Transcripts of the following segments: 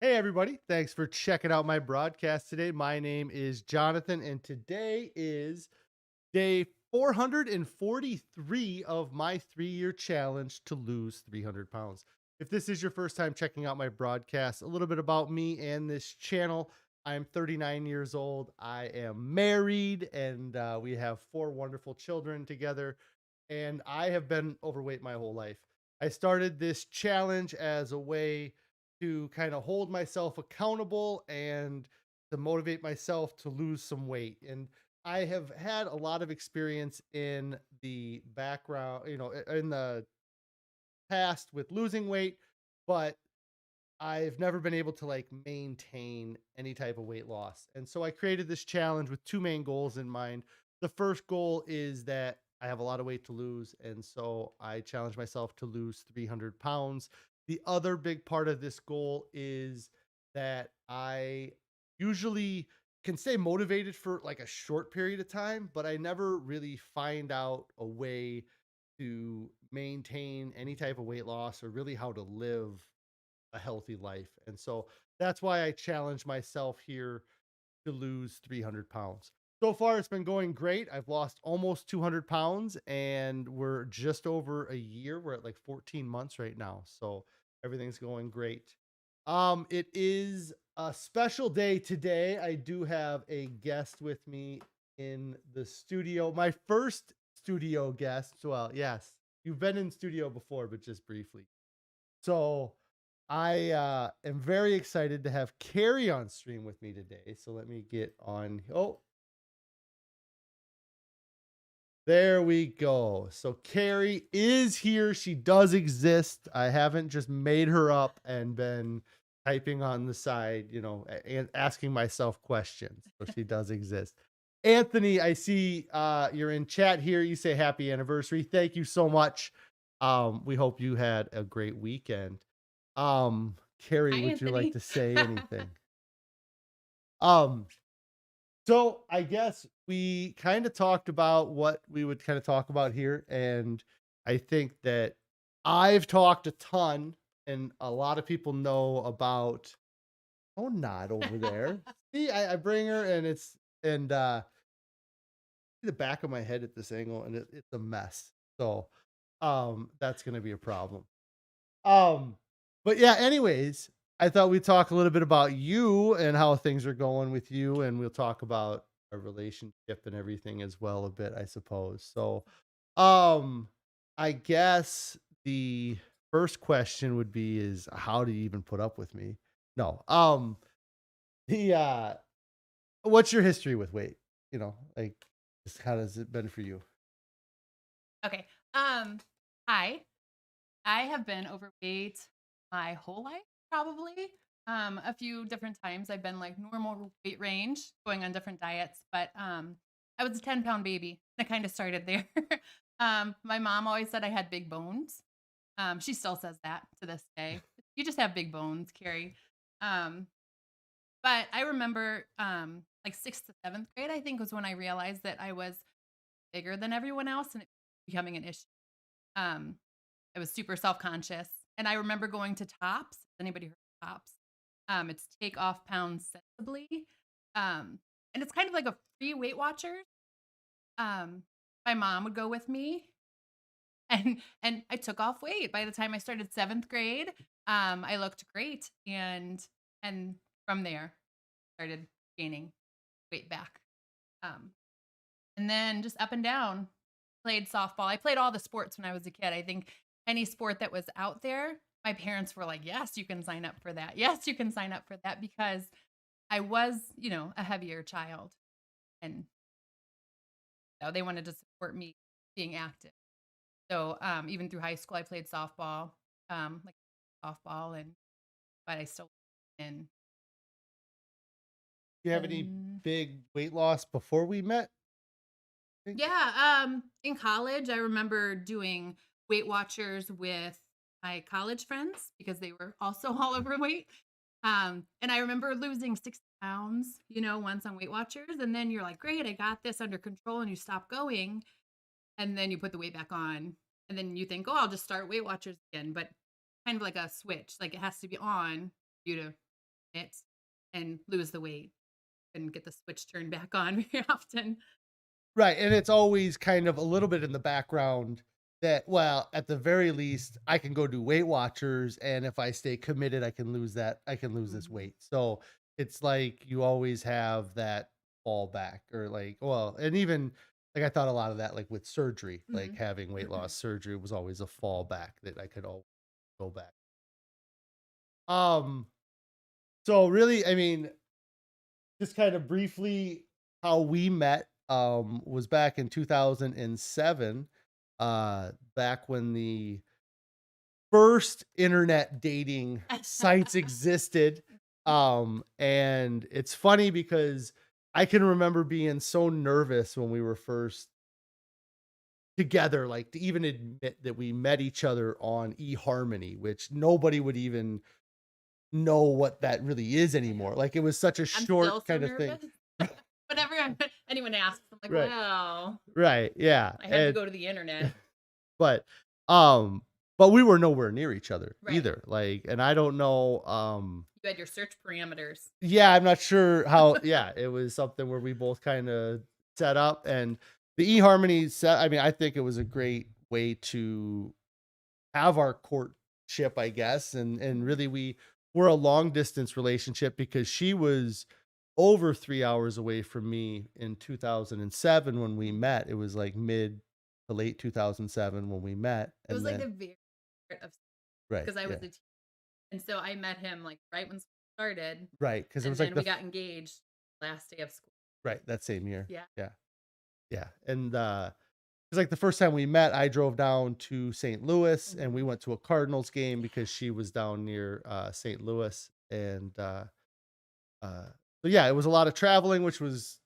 Hey, everybody. Thanks for checking out my broadcast today. My name is Jonathan, and today is day 443 of my 3-year challenge to lose 300 pounds. If this is your first time checking out my broadcast, a little bit about me and this channel. I'm 39 years old. I am married, and we have 4 wonderful children together. And I have been overweight my whole life. I started this challenge as a way to kind of hold myself accountable and to motivate myself to lose some weight. And I have had a lot of experience in the background, in the past with losing weight, but I've never been able to like maintain any type of weight loss. And so I created this challenge with two main goals in mind. The first goal is that I have a lot of weight to lose. And so I challenge myself to lose 300 pounds. The other big part of this goal is that I usually can stay motivated for like a short period of time, but I never really find out a way to maintain any type of weight loss or really how to live a healthy life. And so that's why I challenge myself here to lose 300 pounds. So far, it's been going great. I've lost almost 200 pounds and we're just over a year. We're at like 14 months right now. So everything's going great. It is a special day today. I do have a guest with me in the studio. My first studio guest. Well, yes, you've been in studio before, but just briefly. So I am very excited to have Karree on stream with me today. So let me get on. Oh, there we go. So Karree is here. She does exist. I haven't just made her up and been typing on the side, and asking myself questions. So she does exist. Anthony, I see you're in chat here. You say happy anniversary. Thank you so much. We hope you had a great weekend. Karree, Hi, would you like Anthony. to say anything? Um, so I guess we kind of talked about what we would kind of talk about here, and I think that I've talked a ton, and a lot of people know about. Oh, not over there. See, I bring her, and the back of my head at this angle, and it's a mess. So, that's gonna be a problem. Um, but yeah, anyways, I thought we'd talk a little bit about you and how things are going with you, and we'll talk about a relationship and everything as well a bit, I suppose. So, um, I guess the first question would be is how do you even put up with me? No. The what's your history with weight? Like just how has it been for you? Okay. Hi. I have been overweight my whole life, probably. A few different times I've been like normal weight range, going on different diets, but I was a 10-pound baby. That kind of started there. My mom always said I had big bones. She still says that to this day. You just have big bones, Carrie. Um, but I remember like sixth to seventh grade, I think was when I realized that I was bigger than everyone else and it becoming an issue. Um, I was super self-conscious, and I remember going to Tops. Anybody heard of Tops? It's Take Off Pounds Sensibly, and it's kind of like a free Weight Watchers. Um, my mom would go with me, and I took off weight. By the time I started 7th grade, I looked great, and from there, started gaining weight back. Um, and then just up and down. Played softball. I played all the sports when I was a kid. I think any sport that was out there, my parents were like, "Yes, you can sign up for that. Yes, you can sign up for that," because I was, a heavier child, and so they wanted to support me being active. So, even through high school, I played softball, like softball, but I still in Do you have any then big weight loss before we met? yeah, in college, I remember doing Weight Watchers with my college friends because they were also all overweight. And I remember losing 60 pounds, once on Weight Watchers. And then you're like, great, I got this under control. And you stop going. And then you put the weight back on. And then you think, oh, I'll just start Weight Watchers again. But kind of like a switch, like it has to be on for you to it and lose the weight and get the switch turned back on very often. Right, and it's always kind of a little bit in the background that, well, at the very least, I can go do Weight Watchers, and if I stay committed, I can lose this Mhm. weight. So it's like you always have that fallback, or like, well, and even like I thought a lot of that, like with surgery, like Mhm. having weight loss surgery was always a fallback that I could always go back. Um, so really, I mean, just kind of briefly how we met was back in 2007, back when the first internet dating sites existed. And it's funny because I can remember being so nervous when we were first together, like to even admit that we met each other on eHarmony, which nobody would even know what that really is I know. anymore. Like it was such a I'm still short so kind of thing. nervous. Whenever anyone asks, I'm like, Right. "Wow, Right. Yeah. I had to And go to the internet." but um but we were nowhere near each other Right. either. Like, and I don't know, You had your search parameters. yeah, I'm not sure how, yeah, it was something where we both kind of set up, and the eHarmony set, I mean, I think it was a great way to have our courtship, I guess. And Mhm. really we were a long distance relationship because she was over 3 hours away from me in 2007 when we Mhm. met. It was like mid to late 2007 when we met, It was and like then the very start of right, because I was yeah. a teen, and so I met him, like, right when school started, Right, because it and was like then the we got engaged last day of school. right, that same year. Yeah. Yeah, yeah, and, it's like the first time we met, I drove down to St. Louis, and we Mhm. went to a Cardinals game because she was down near, St. Louis, and, uh, so yeah, it was a lot of traveling, which was,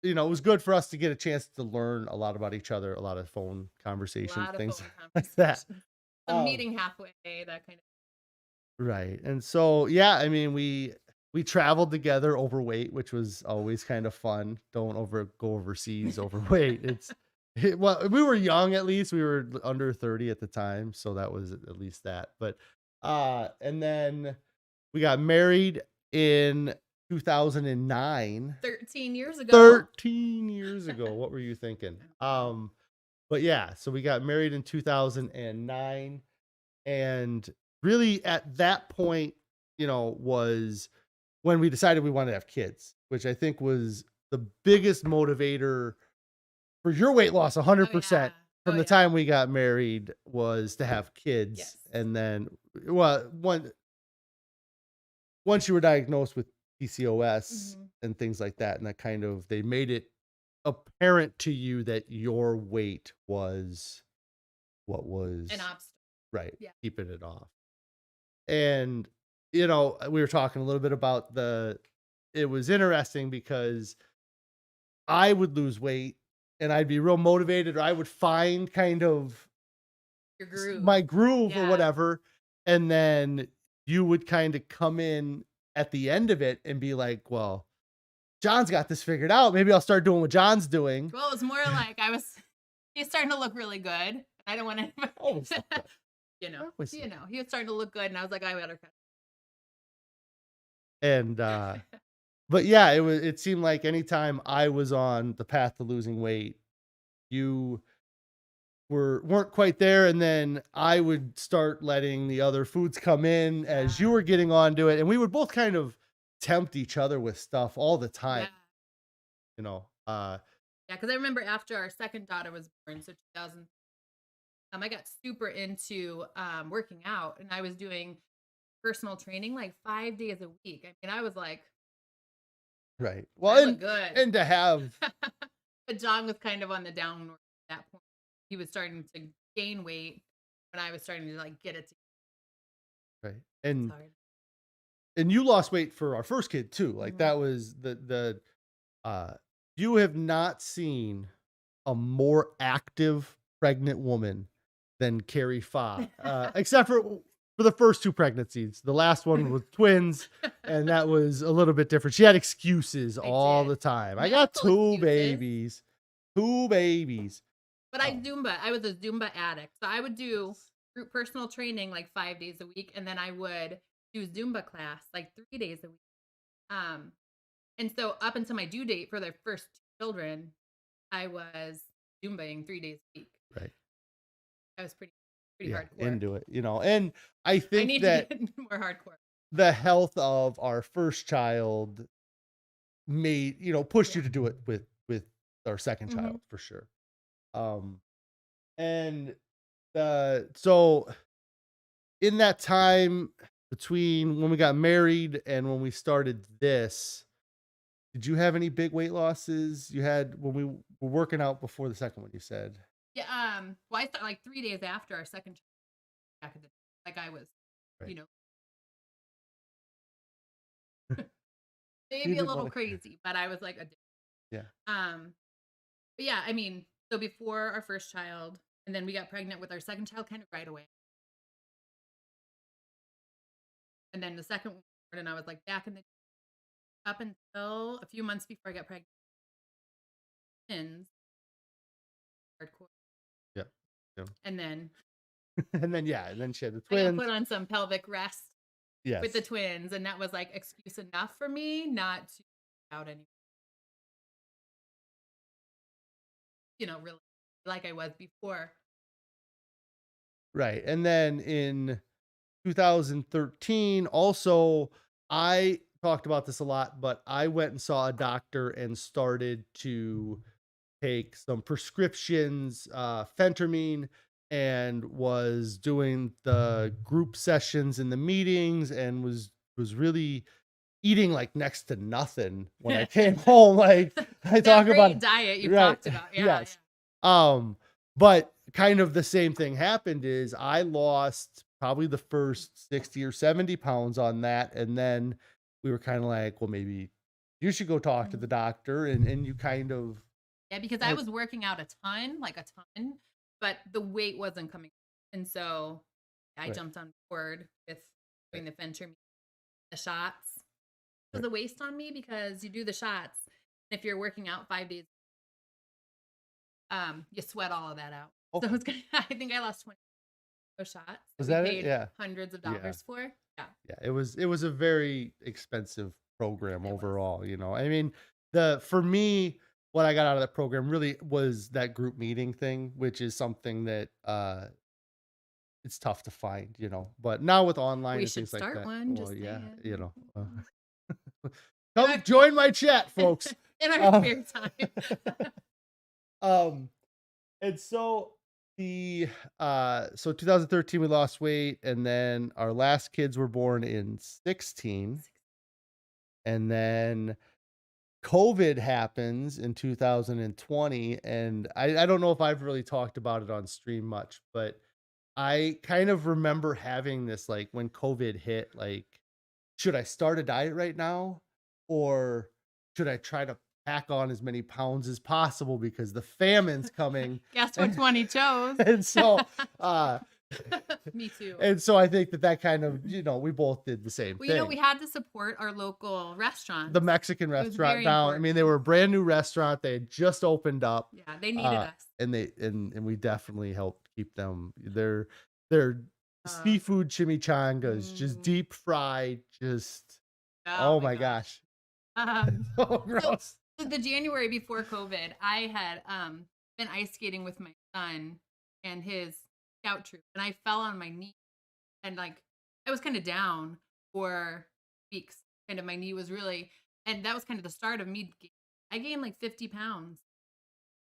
it was good for us to get a chance to learn a lot about each other, a lot of phone A conversations, lot of things phone like that. conversations. Some Um, meeting halfway, that kind of. right, and so, yeah, I mean, we traveled together overweight, which was always kind of fun. Don't go overseas overweight. Well, we were young, at least. We were under 30 at the time, so that was at least that. But, and then we got married in 2009. 13 years ago. 13 years ago. What were you thinking? But yeah, so we got married in 2009, and really at that point, was when we decided we wanted to have kids, which I think was the biggest motivator for your weight loss. Oh, yeah. 100% Oh, from the yeah. time we got married was to have kids. Yes. And then, well, once you were diagnosed with PCOS Mhm. and things like that, and that kind of, they made it apparent to you that your weight was what An was obstacle. right, Yeah. keeping it off. And, we were talking a little bit about it was interesting because I would lose weight and I'd be real motivated, or I would find kind of Your groove. my groove or Yeah. whatever. And then you would kind of come in at the end of it and be like, well, John's got this figured out. Maybe I'll start doing what John's doing. Well, it was more like he's starting to look really good. I don't want Always to, look good. you know, Always look good. he was starting to look good, and I was like, I better cut. And, but yeah, it seemed like anytime I was on the path to losing weight, you weren't quite there, and then I would start letting the other foods come in as you Yeah. were getting onto it, and we would both kind of tempt each other with stuff all the time, Yeah. you know. Yeah, because I remember after our second daughter was born, so 2000, I got super into working out, and I was doing personal training like 5 days a week. I mean, I was like, Right. I Well, look good. and to have But John was kind of on the downward at that point. He was starting to gain weight when I was starting to like get it. right. It's And hard. you lost weight for our first kid too. Like Mhm. that was uh you have not seen a more active pregnant woman than Carrie Fa, except for the first two pregnancies. The last one was twins, and that was a little bit different. She had excuses I all did. the time. I got Medical two excuses. babies, two babies. But Oh, I was a Zumba addict. So I would do group personal training like 5 days a week. And then I would do Zumba class like 3 days a week. Um, and so up until my due date for their first two children, I was Zumbaing 3 days a week. Right. I was pretty Yeah. hardcore. Into it, and I I think need to that get more hardcore. the health of our first child made, pushed Yeah. you to do it with our second Mhm. child for sure. Um, and so in that time between when we got married and when we started this, did you have any big weight losses you had when we were working out before the second one, you said? Yeah, well, I started like 3 days after our second child back in the like I was, Right. you know, You maybe a didn't little want to. crazy, but I was like addicted. Yeah. But yeah, I mean, so before our first child, and then we got pregnant with our second child kind of right away. And then the second one, and I was like back in the up until a few months before I got pregnant, twins, hardcore. Yeah. Yeah. And then And then she had the I got twins. put on some pelvic rest with the Yes. twins, and that was like excuse enough for me not to out any, really like I was before. Right. And then in 2013, also, I talked about this a lot, but I went and saw a doctor and started to take some prescriptions, phentermine, and was doing the group sessions in the meetings and was really eating like next to nothing when I came home. Like I That talk about great diet you've right. talked about. Yeah, yeah. Yes. But kind of the same thing happened is I lost probably the first 60 or 70 pounds on that. And then we were kind of like, well, maybe you should go talk to Mhm. the doctor. And you kind of Yeah, because I was working out a ton, like a ton, but the weight wasn't coming. And so I right, jumped on board with right, doing the Fenture, the shots. It right. was a waste on me because you do the shots. And if you're working out 5 days, you sweat all of that out. So Okay. it's gonna, I think I lost 20 those shots that Was we that it? paid Yeah. hundreds of Yeah. dollars for. Yeah, Yeah. It was a very expensive program it was. overall. I mean, for me, what I got out of that program really was that group meeting thing, which is something that it's tough to find, but now with online We and should things like start that, one, well, just yeah, saying. In come our join my chat, folks. in our Um, spare time. um, and so so 2013 we lost weight, and then our last kids were born in 16, and then COVID happens in 2020, and I don't know if I've really talked about it on stream much, but I kind of remember having this like when COVID hit, like, should I start a diet right now? Or should I try to pack on as many pounds as possible because the famine's coming? Guess which And, one he chose. and so uh Me too. and so I think that kind of, we both did the same Well, thing. we had to support our local The restaurants. Mexican It was restaurant very down. I mean, they important. were a brand new restaurant. They had just opened up. Yeah, they needed us. And we definitely helped keep them. Their Uh, seafood chimichangas, just mm, deep fried, just oh oh my my gosh. gosh. Um, So so gross. the January before COVID, I had been ice skating with my son and his scout troop, and I fell on my knee, and like I was kind of down for weeks. Kind of my knee was really, and that was kind of the start of me. I gained like 50 pounds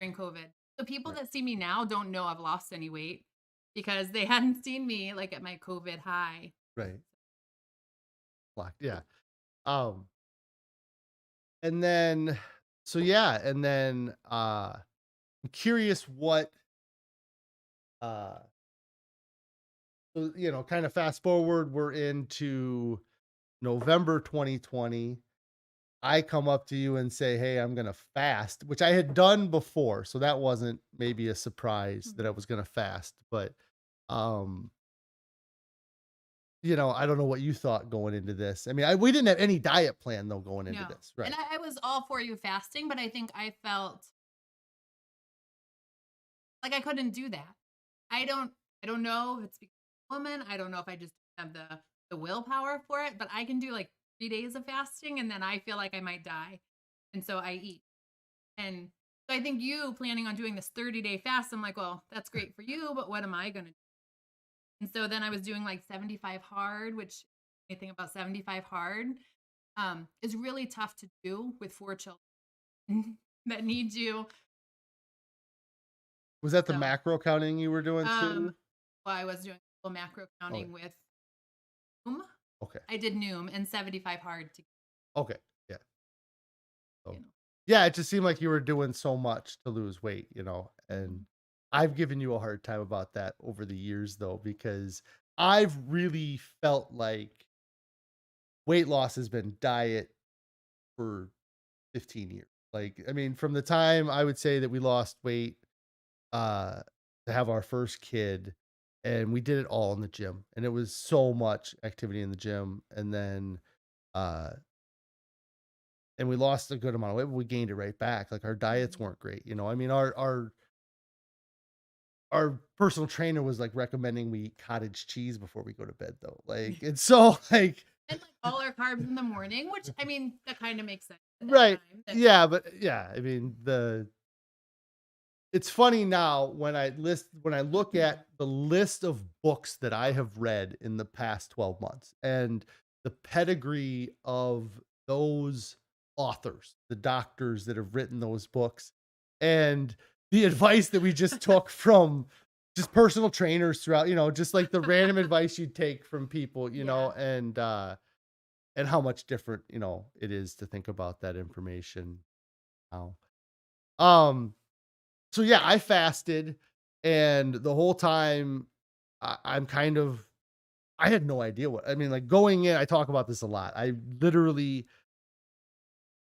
during COVID. So people Right. that see me now don't know I've lost any weight because they hadn't seen me like at my COVID high. Right. Blocked. Yeah. Um, and then yeah, and then I'm curious what uh so, kind of fast forward, we're into November 2020. I come up to you and say, "Hey, I'm gonna fast," which I had done before, so that wasn't maybe a surprise that I was gonna fast. But, um, I don't know what you thought going into this. I mean, we didn't have any diet plan though going into No. this, And right? I was all for you fasting, but I think I felt like I couldn't do that. I don't I don't know if it's because I'm a woman. I don't know if I just have the the willpower for it, but I can do like 3 days of fasting and then I feel like I might die. And so I eat. And so I think you planning on doing this 30-day fast, I'm like, well, that's great for you, but what am I going to do? And so then I was doing like 75 hard, which anything about 75 hard is really tough to do with 4 children that need you. Was that the So, macro counting you were doing too? well, I was doing a little macro Okay. counting with Noom. Okay. I did Noom and 75 hard to, Okay. Yeah. So, you know. yeah, it just seemed like you were doing so much to lose weight, and I've given you a hard time about that over the years though, because I've really felt like weight loss has been diet for 15 years. Like, I mean, from the time I would say that we lost weight uh to have our first kid, and we did it all in the gym, and it was so much activity in the gym, and then uh and we lost a good amount of weight, but we gained it right back. Like, our diets Mhm. weren't great, I mean, our personal trainer was like recommending we eat cottage cheese before we go to bed though. Like, it's so like And like all our carbs in the morning, which I mean, that kind of makes sense at that right. time. That Yeah, but yeah, I mean, it's funny now when I look at the list of books that I have read in the past 12 months and the pedigree of those authors, the doctors that have written those books, and the advice that we just took from just personal trainers throughout, just like the random advice you take from people, yeah. and how much different, it is to think about that information now. Um so yeah, I fasted, and the whole time I'm kind of I had no idea what I mean, like going in, I talk about this a lot. I literally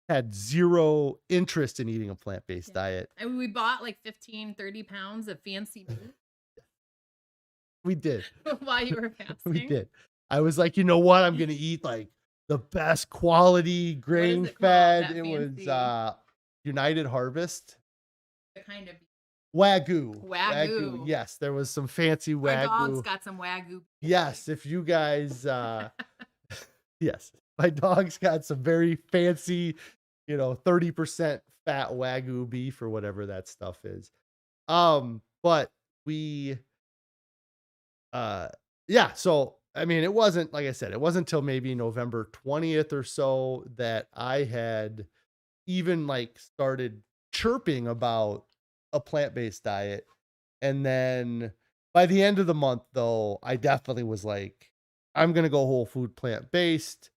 had zero interest in eating a plant-based Yeah. diet. I mean, we bought like 15, 30 pounds of fancy meat We did. while you were We fasting. did. I was like, you know what? I'm gonna eat like the best quality What is grain it called? fed. That It was fancy United Harvest. kind of Wagyu. wagyu. Yes, there was some fancy Our dog's wagyu. got some wagyu. Yes, if you guys yes, my dog's got some very fancy, 30% fat wagyu beef or whatever that stuff is. But we uh yeah, so I mean, it wasn't like I said, it wasn't until maybe November 20th or so that I had even like started chirping about a plant-based diet. And then by the end of the month though, I definitely was like, I'm gonna go whole food plant-based.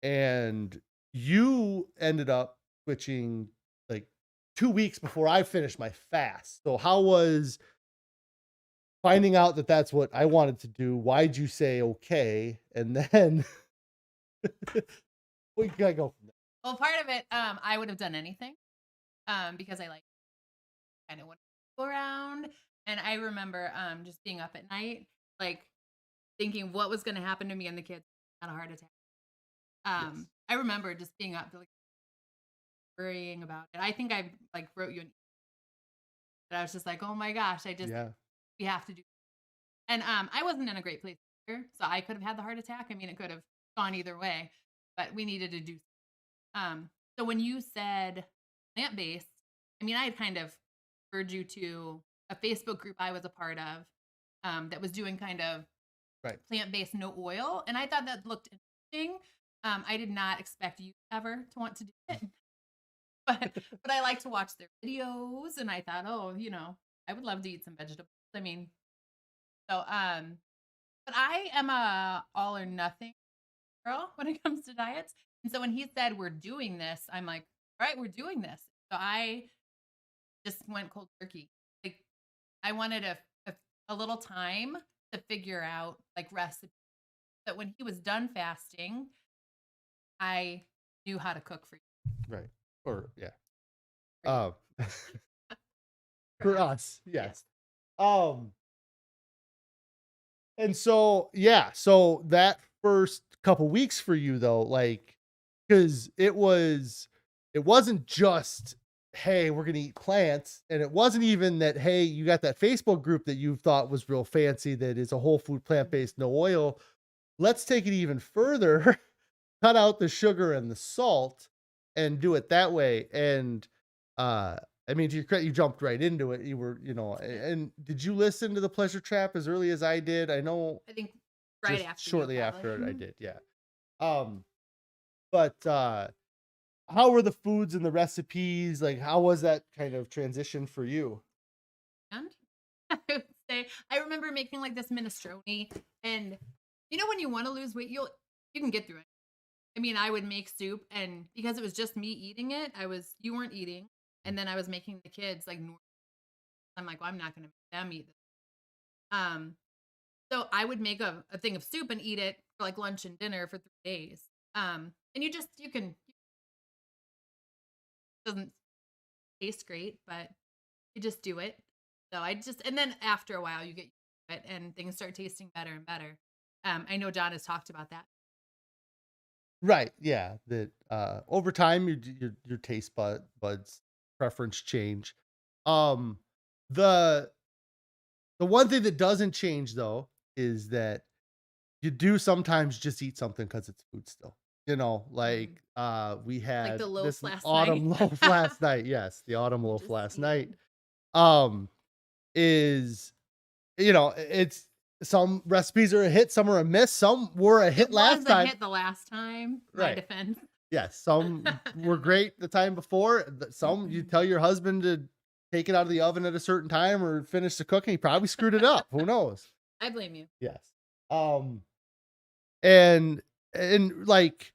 And you ended up switching like 2 weeks before I finished my fast. So how was finding out that that's what I wanted to do? Why'd you say okay? And then we gotta go from there. Well, part of it, I would have done anything, because I like kind of want to go around. And I remember just being up at night, like thinking what was going to happen to me and the kids had a heart attack. Yes. I remember just being up, like worrying about it. I think I like wrote you an but I was just like, oh my gosh, Yeah. we have to do. And I wasn't in a great place either, so I could have had the heart attack. I mean, it could have gone either way, but we needed to do. So when you said plant based, I mean, I had kind of referred you to a Facebook group I was a part of, that was doing kind of Right. plant based, no oil, and I thought that looked interesting. I did not expect you ever to want to do it, but I like to watch their videos, and I thought, oh, I would love to eat some vegetables. I mean, so but I am a all or nothing girl when it comes to diets. And so when he said we're doing this, I'm like, all right, we're doing this. So I just went cold turkey. Like I wanted a little time to figure out like recipes. That when he was done fasting, I knew how to cook for you. Right. Or yeah. For you. Um For for us. us, Yes. yes. Um And so, yeah, so that first couple weeks for you though, like, because it wasn't just, hey, we're gonna eat plants, and it wasn't even that, hey, you got that Facebook group that you thought was real fancy that is a whole food Mhm. plant-based, no oil. let's take it even further, cut out the sugar and the salt and do it that way. And uh I mean, to your credit, you jumped right into it. You were, Yeah. and did you listen to the Pleasure Trap as early as I did? I know I think right just after you shortly probably. after it I did, yeah. Um, but how were the foods and the recipes? Like, how was that kind of transition for you? And I would say I remember making like this minestrone, and when you want to lose weight, you can get through it. I mean, I would make soup, and because it was just me eating it, you weren't eating, and then I was making the kids like I'm like, well, I'm not going to make them eat this. Um, so I would make a thing of soup and eat it for like lunch and dinner for 3 days. And you can doesn't taste great, but you just do it. So and then after a while you get used to it and things start tasting better and better. I know John has talked about that. Right, yeah, that, over time, your taste buds preference change. Um, the the one thing that doesn't change, though, is that you do sometimes just eat something because it's food still. Mhm. Like, we Like the had loaf this last night. autumn loaf last night. Yes, the autumn You loaf just last eat it. night, is it's some recipes are a hit, some are a miss, some were a It hit was last a time. hit the last time, my Right. defense. Yes, some were great the time before. Some you tell your husband to take it out of the oven at a certain time or finish the cooking, he probably screwed it up. Who knows? I blame you. Yes. Um, and like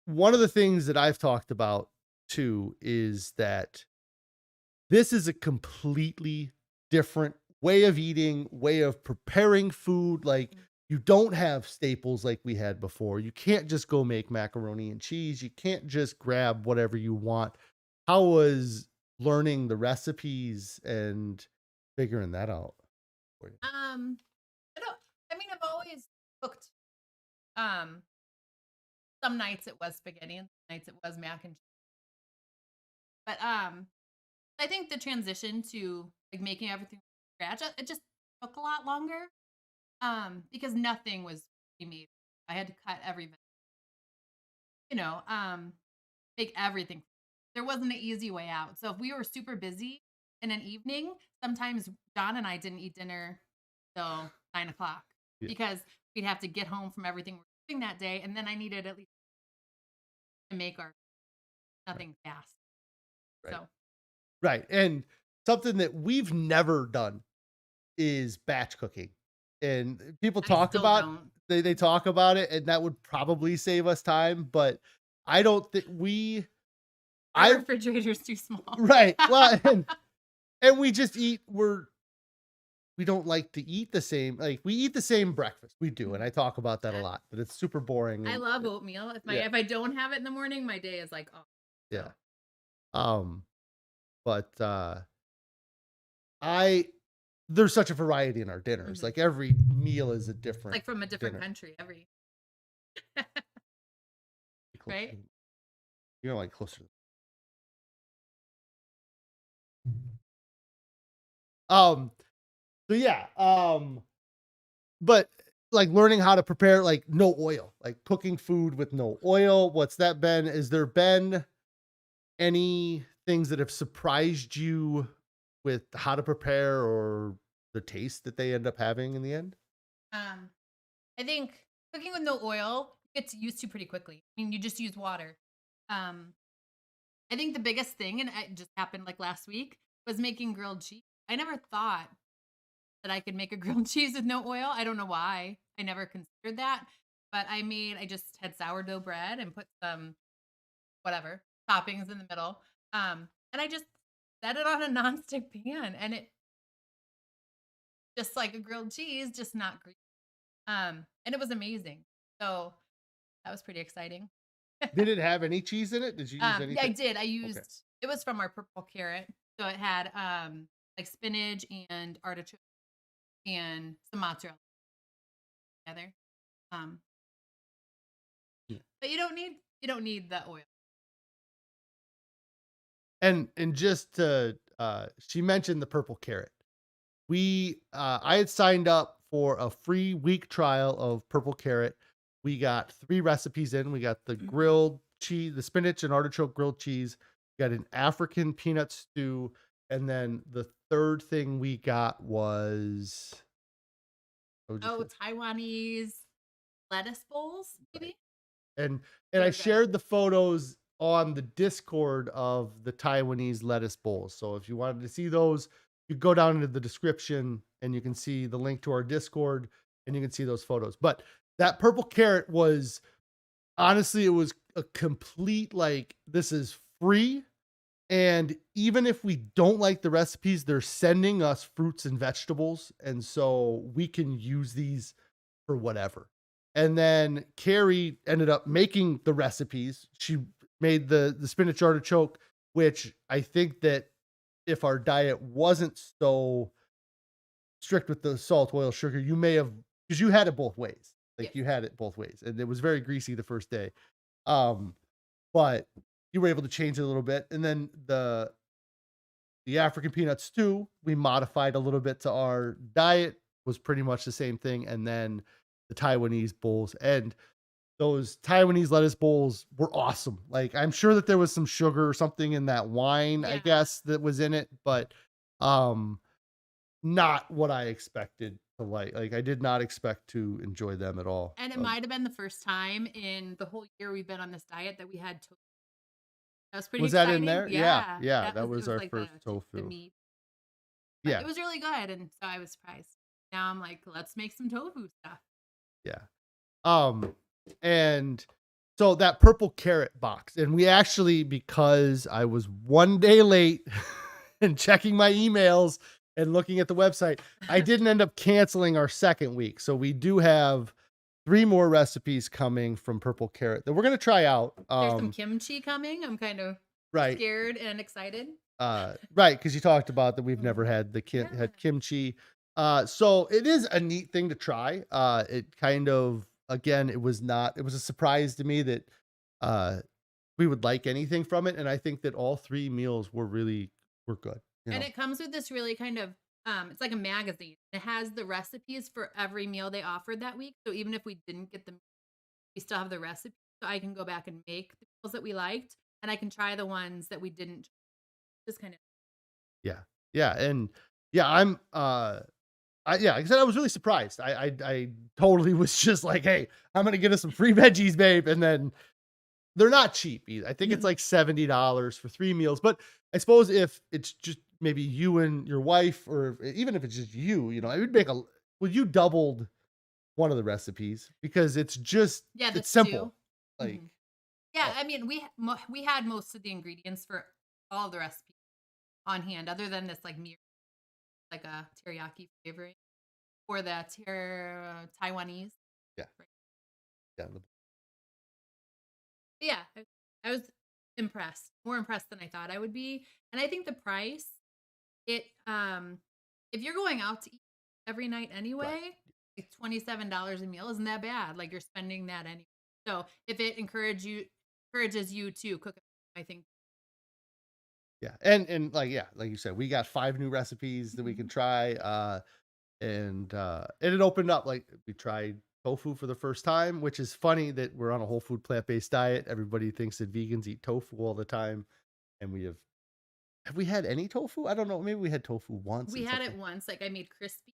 one of the things that I've talked about too is that this is a completely different way of eating, way of preparing food. Like, Mm. you don't have staples like we had before. You can't just go make macaroni and cheese. You can't just grab whatever you want. How was learning the recipes and figuring that out for you? Um, I don't. I mean, I've always cooked. Um, some nights it was spaghetti, and some nights it was mac and cheese. But I think the transition to like making everything from scratch, it just took a lot longer. Because nothing was made. I had to cut everything. You know, um, make everything. There wasn't an easy way out. So if we were super busy in an evening, sometimes John and I didn't eat dinner till 9 o'clock Yeah, because we'd have to get home from everything we're doing that day, and then I needed at least to make our right, nothing fast. right, So right. And something that we've never done is batch cooking. And people I talk still about don't. they talk about it, and that would probably save us time, but I don't think Our I refrigerator's too small. right. Well, and we just we don't like to eat the same, like, we eat the same breakfast. We do, and I Mhm. talk about that a Yeah. lot, but it's super boring I and love oatmeal. yeah, If I don't have it in the morning, my day is like off. yeah. So Um, but I there's such a variety in our dinners. mhm. Like, every meal is a different Like from a different dinner. country every Closer right? to like closer to um so yeah, but like learning how to prepare like no oil, like cooking food with no oil. What's that been? Is there been any things that have surprised you with how to prepare or the taste that they end up having in the end? Um, I think cooking with no oil gets used to pretty quickly. I mean, you just use water. Um, I think the biggest thing, and it just happened like last week, was making grilled cheese. I never thought that I could make a grilled cheese with no oil. I don't know why. I never considered that. But I just had sourdough bread and put some whatever toppings in the middle. And I just set it on a nonstick pan and it just like a grilled cheese, just not greasy. And it was amazing. So that was pretty exciting. Did it have any cheese in it? Did you use Yeah, I anything? did. Okay. It was from our purple carrot. So it had like spinach and artichoke and some mozzarella together. Um, Yeah. but you don't need the oil. And just to she mentioned the purple carrot. I had signed up for a free week trial of Purple Carrot. We got 3 recipes in. We got the Mhm. grilled cheese, the spinach and artichoke grilled cheese. We got an African peanut stew, and then the third thing we got was what would you Oh, finish? Taiwanese lettuce bowls, Right. maybe? And I They're good. shared the photos on the Discord of the Taiwanese lettuce bowls. So if you wanted to see those, you go down into the description and you can see the link to our Discord and you can see those photos. But that purple carrot was honestly, it was a complete like this is free. And even if we don't like the recipes, they're sending us fruits and vegetables. And so we can use these for whatever. And then Karree ended up making the recipes. She made the spinach artichoke, which I think that if our diet wasn't so strict with the salt, oil, sugar, you may have because you had it both ways. Like Yes. you had it both ways, and it was very greasy the first day. Um, but you were able to change it a little bit, and then the African peanut stew, we modified a little bit to our diet, was pretty much the same thing, and then the Taiwanese bowls, and those Taiwanese lettuce bowls were awesome. Like, I'm sure that there was some sugar or something in that wine, I Yeah. guess, that was in it, but, um, not what I expected to like. Like, I did not expect to enjoy them at all. And it might have been the first time in the whole year we've been on this diet that we had tofu. That was pretty Was that in exciting. there? Yeah, Yeah. yeah, That that was it was was our like first the tofu. meat, but it Yeah, was really good, and so I was surprised. Now I'm like, "Let's make some tofu stuff." yeah. Um, and so that purple carrot box, and we actually, because I was one day late and checking my emails and looking at the website, I didn't end up canceling our second week. So we do have 3 more recipes coming from purple carrot that we're gonna try out. There's some kimchi coming. I'm kind of Right. scared and excited. Right, because you talked about that we've never Mhm. had Yeah. had kimchi. So it is a neat thing to try. It kind of again, it was a surprise to me that uh we would like anything from it. And I think that all 3 meals were good, you And know. it comes with this really kind of it's like a magazine. It has the recipes for every meal they offered that week. So even if we didn't get them, we still have the recipe. So I can go back and make the meals that we liked and I can try the ones that we didn't. Just kind of Yeah. Yeah. And yeah, yeah, like I said, I was really surprised. I totally was just like, hey, I'm gonna get us some free veggies, babe. And then they're not cheap either. I think it's like $70 for 3 meals, but I suppose if it's just maybe you and your wife or even if it's just you, you know, it would make a well, you doubled one of the recipes because yeah, the it's stew. simple. Like, Mhm. Yeah, oh, I mean, we had most of the ingredients for all the recipes on hand, other than this like a teriyaki flavoring for the Taiwanese. yeah, Right. yeah, But yeah, I was impressed, more impressed than I thought I would be, and I think the price, it if you're going out to eat every night right. anyway, like $27 a meal isn't that bad. Like you're spending that anyway. So if it encourages you to cook, I think. Yeah. And like yeah, like you said, we got 5 new recipes that we can Mhm. try. And it opened up like we tried tofu for the first time, which is funny that we're on a whole food plant-based diet. Everybody thinks that vegans eat tofu all the time, and have we had any tofu? I don't know. Maybe we had tofu once We and had it something. once, like I made crispy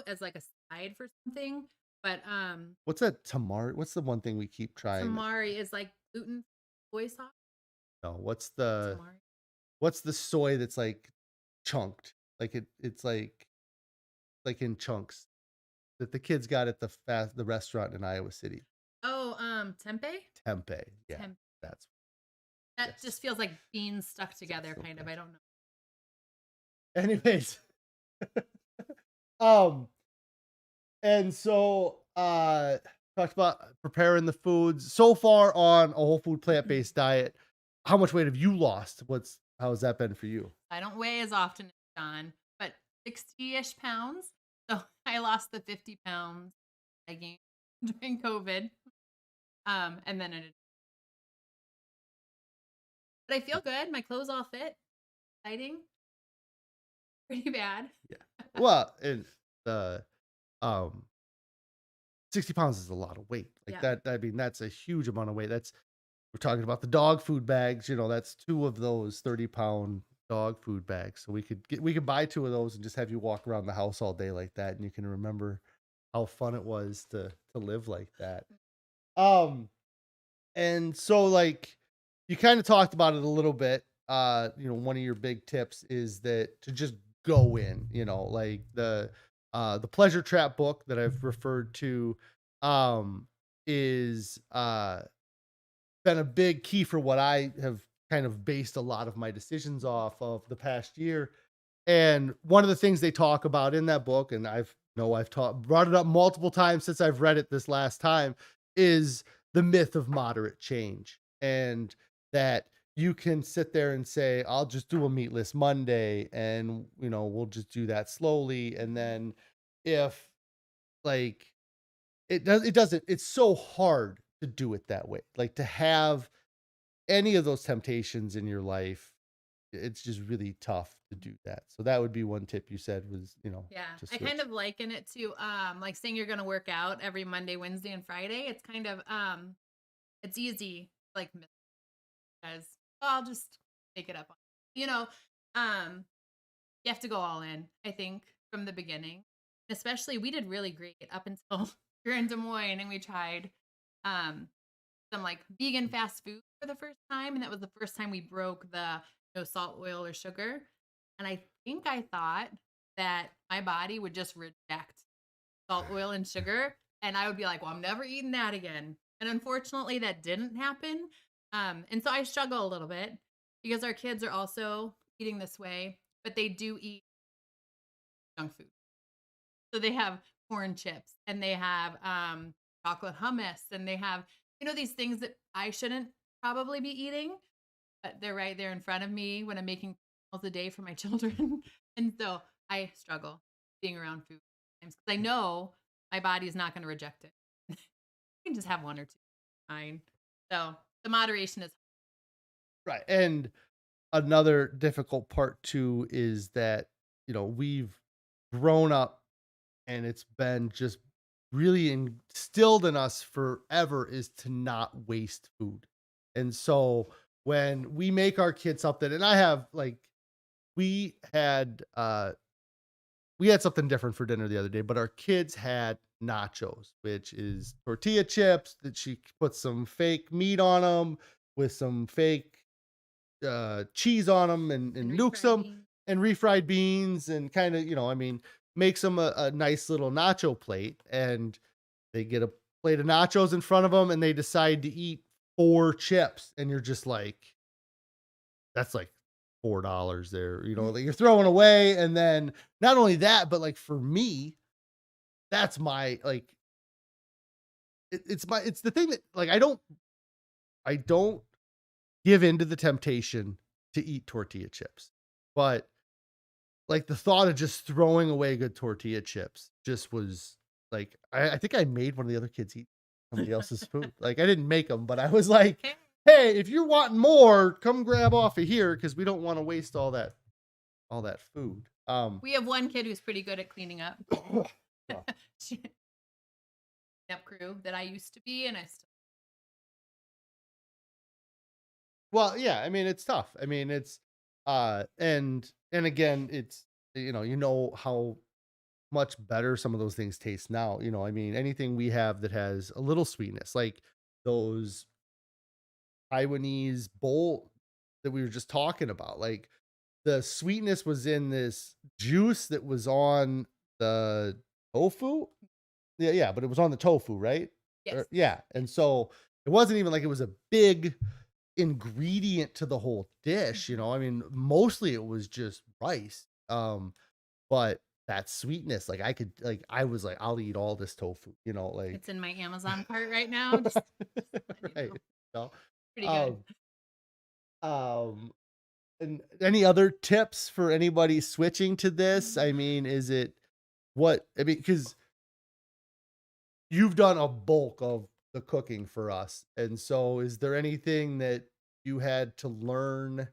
as like a side for something, but What's that tamari? What's the one thing we keep trying that tamari is like gluten soy sauce. no, Tamari. what's the soy that's like chunked? Like it's like in chunks that the kids got at the restaurant in Iowa City. Oh, tempeh. Tempeh. Yeah, Temp. that's That yes. just feels like beans stuck Sounds together, so kind of. good. I don't know. Anyways, um, and so talked about preparing the foods. So far on a whole food plant-based diet, how much weight have you lost? How has that been for you? I don't weigh as often as John, but 60-ish pounds. So I lost the 50 pounds I gained during COVID. And then but I feel good. My clothes all fit. Exciting. Pretty bad. Yeah. Well, and the Um, 60 pounds is a lot of weight. Like Yeah. that, I mean, that's a huge amount of weight. That's we're talking about the dog food bags, that's 2 of those 30-pound dog food bags. So we could buy 2 of those and just have you walk around the house all day like that, and you can remember how fun it was to live like that. Um, and so, like, you kinda talked about it a little bit. One of your big tips is that to just go in, like the Pleasure Trap book that I've referred to, is, been a big key for what I have kind of based a lot of my decisions off of the past year. And one of the things they talk about in that book, and I've brought it up multiple times since I've read it this last time, is the myth of moderate change. And that you can sit there and say, I'll just do a meatless Monday, and we'll just do that slowly. And then if, like, it doesn't, it's so hard to do it that way. Like, to have any of those temptations in your life, it's just really tough to do that. So that would be one tip you said was, Yeah. to I kind switch. of liken it to like saying you're gonna work out every Monday, Wednesday, and Friday. It's kind of it's easy like because I'll just take it up on you know. Um you have to go all in, I think, from the beginning. Especially we did really great up until we are in Des Moines and we tried um some like vegan fast food for the first time. And that was the first time we broke the no salt, oil, or sugar. And I think I thought that my body would just reject salt, oil, and sugar. And I would be like, well, I'm never eating that again. And unfortunately, that didn't happen. And so I struggle a little bit because our kids are also eating this way, but they do eat junk food. So they have corn chips and they have chocolate hummus and they have, these things that I shouldn't probably be eating, but they're right there in front of me when I'm making meals a day for my children. And so I struggle being around food sometimes because I know my body is not going to reject it. I can just have one or two. Fine. So the moderation is Right. And another difficult part too is that, we've grown up, and it's been just really instilled in us forever, is to not waste food. And so when we make our kids something, and I have like we had we had something different for dinner the other day, but our kids had nachos, which is tortilla chips that she puts some fake meat on them with some fake cheese on them, and and nukes refried them, beans. and refried beans, and kind of, I mean, makes them a nice little nacho plate. And they get a plate of nachos in front of them, and they decide to eat 4 chips. And you're just like, that's like $4 there, that you're throwing away. And then not only that, but like for me, that's my like it's the thing that, like, I don't give into the temptation to eat tortilla chips. But like the thought of just throwing away good tortilla chips just was like, I think I made one of the other kids eat somebody else's food. Like, I didn't make them, but I was like, Okay. hey, if you're wanting more, come grab off of here, because we don't want to waste all that food. We have one kid who's pretty good at cleaning up. Well, She, up crew that I used to be, and I still well, yeah, I mean, it's tough. I mean, it's and again, it's, how much better some of those things taste now. I mean, anything we have that has a little sweetness, like those Taiwanese bowl that we were just talking about, like the sweetness was in this juice that was on the tofu. Yeah, yeah, but it was on the tofu, right? yes, Yeah, yes. and so it wasn't even like it was a big ingredient to the whole dish. Mhm. I mean, mostly it was just rice. But that sweetness, like, I was like, I'll eat all this tofu, like. It's in my Amazon cart right now. Just letting you Right. know. No. Pretty good. Um, um, and any other tips for anybody switching to this? Mm. I mean, is it what I mean, because you've done a bulk of the cooking for us. And so is there anything that you had to learn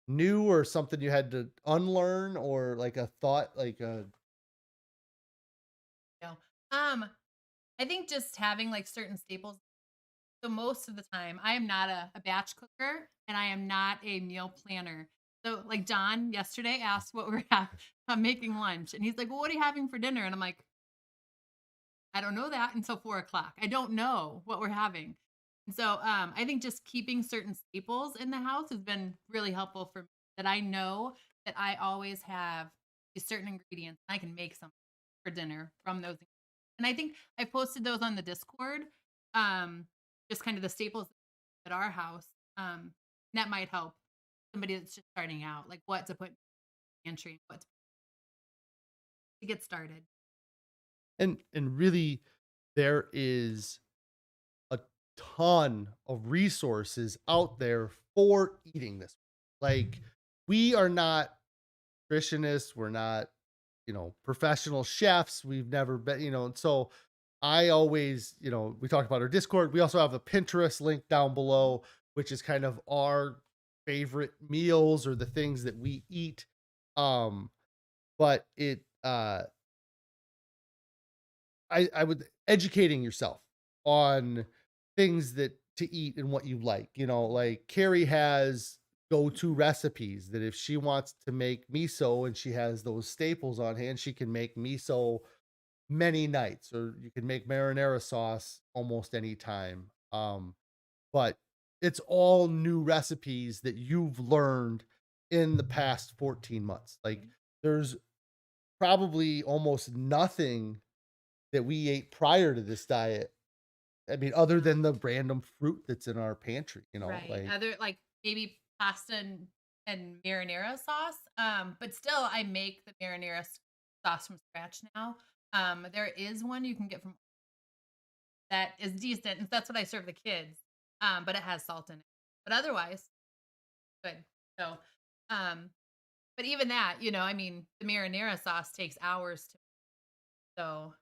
new, or something you had to unlearn, or like a thought, like a Um, I think just having like certain staples. So most of the time, I am not a batch cooker and I am not a meal planner. So like John yesterday asked what we're I'm making lunch, and he's like, "Well, what are you having for dinner?" And I'm like, "I don't know that until 4 o'clock. I don't know what we're having." And so I think just keeping certain staples in the house has been really helpful for me. That I know that I always have these certain ingredients. I can make something for dinner from those. And I think I posted those on the Discord. Um, just kind of the staples at our house. That might help somebody that's just starting out, like what to put in the pantry, what to get started. And really, there is a ton of resources out there for eating this. Like, we are not nutritionists, we're not, professional chefs. We've never been, and so I always, we talked about our Discord. We also have a Pinterest link down below, which is kind of our favorite meals or the things that we eat. Um, but I would educating yourself on things that to eat and what you like. Like Karree has go-to recipes that if she wants to make miso and she has those staples on hand, she can make miso many nights, or you can make marinara sauce almost any time. But it's all new recipes that you've learned in the past 14 months. Like, there's probably almost nothing that we ate prior to this diet. I mean, other than the random fruit that's in our pantry, Right. like, Other like maybe pasta and marinara sauce. But still I make the sauce from scratch now. There is one you can get from that is decent, and that's what I serve the kids. But it has salt in it. But otherwise, good. So um, but even that, I mean, the marinara sauce takes hours to so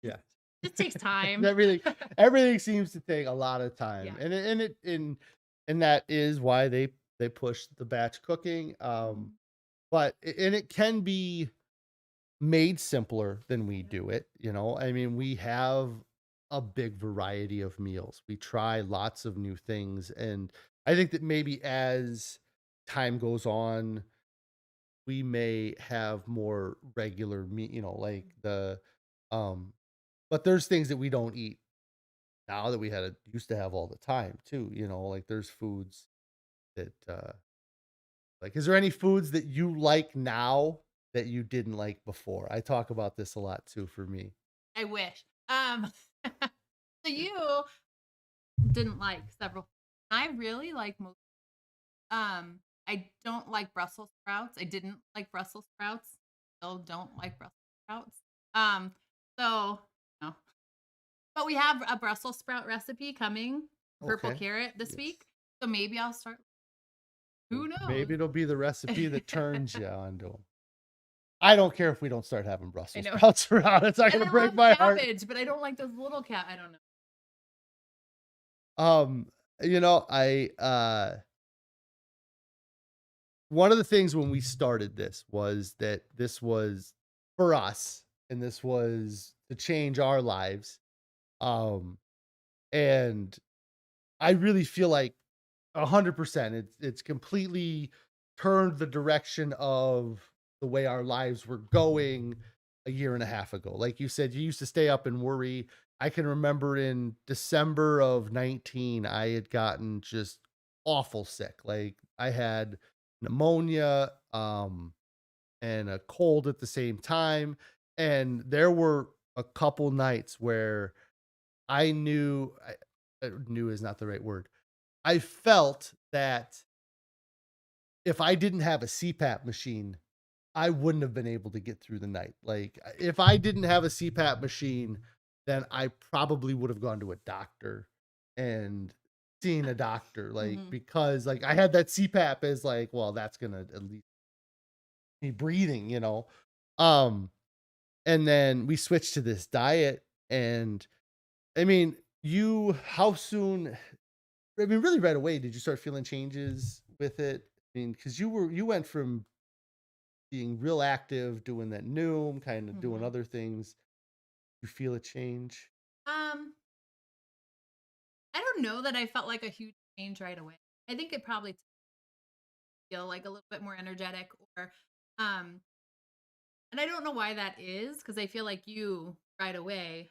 yeah. just takes time. everything everything seems to take a lot of time. Yeah. And that is why they push the batch cooking. Mhm. And it can be made simpler than we do it. I mean, we have a big variety of meals. We try lots of new things. And I think that maybe as time goes on, we may have more regular meat, like um, but there's things that we don't eat now that we used to have all the time too. Like, there's foods that, like, is there any foods that you like now that you didn't like before? I talk about this a lot too for me. I wish. So you didn't like several. I really like most. I don't like Brussels sprouts. I didn't like Brussels sprouts. Still don't like Brussels sprouts. Um, so no. But we have a Brussels sprout recipe coming, purple Okay. carrot this Yes. week. So maybe I'll start. Who knows? Maybe it'll be the recipe that turns you onto them. I don't care if we don't start having I Brussels know. sprouts around. It's not And gonna I break love my heart. cabbage, but I don't like those little I don't know. Um, one of the things when we started this was that this was for us, and this was to change our lives. Um, and I really feel like 100%. It's completely turned the direction of the way our lives were going a year and a half ago. Like you said, you used to stay up and worry. I can remember in December of 19, I had gotten just awful sick. Like, I had pneumonia, and a cold at the same time. And there were a couple nights where I knew is not the right word. I felt that if I didn't have a CPAP machine, I wouldn't have been able to get through the night. Like, if I didn't have a CPAP machine, then I probably would have gone to a doctor and seen a doctor, like, Mhm. because, like, I had that CPAP as, like, well, that's gonna at least be breathing, Um, and then we switched to this diet, and I mean, how soon, I mean, really right away, did you start feeling changes with it? I mean, because you went from being real active, doing that Noom, kind of doing Mhm. other things. You feel a change? Um, I don't know that I felt like a huge change right away. I think it probably feel like a little bit more energetic or um and I don't know why that is because I feel like you right away.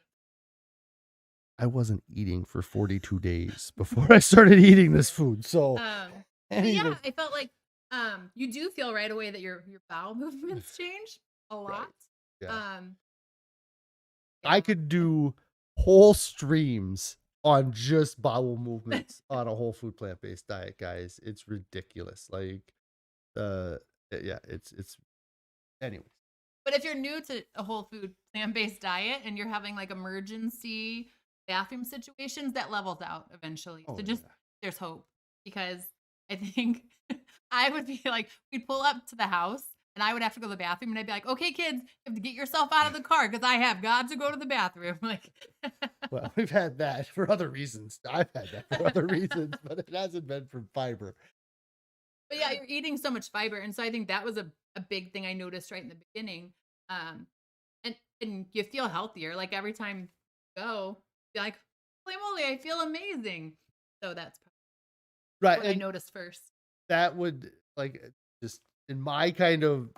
I wasn't eating for 42 days before I started eating this food, so Um but yeah, anything. I felt like you do feel right away that your bowel movements change a Right. lot. Yeah. Um I yeah. could do whole streams on just bowel movements on a whole food plant-based diet, guys. It's ridiculous. Like, uh, yeah, it's anyways. But if you're new to a whole food plant-based diet and you're having like emergency bathroom situations, that levels out eventually. Oh, So just yeah. there's hope because I think I would be like, we'd pull up to the house and I would have to go to the bathroom and I'd be like, okay, kids, you have to get yourself out of the car because I have got to go to the bathroom. Like, Well, we've had that for other reasons. I've had that for other reasons, but it hasn't been from fiber. but yeah, you're eating so much fiber. And so I think that was a big thing I noticed right in the beginning. Um, and you feel healthier. Like every time you go, you're like, holy moly, I feel amazing. So that's probably Right, what I and noticed first. that would, like, just in my kind of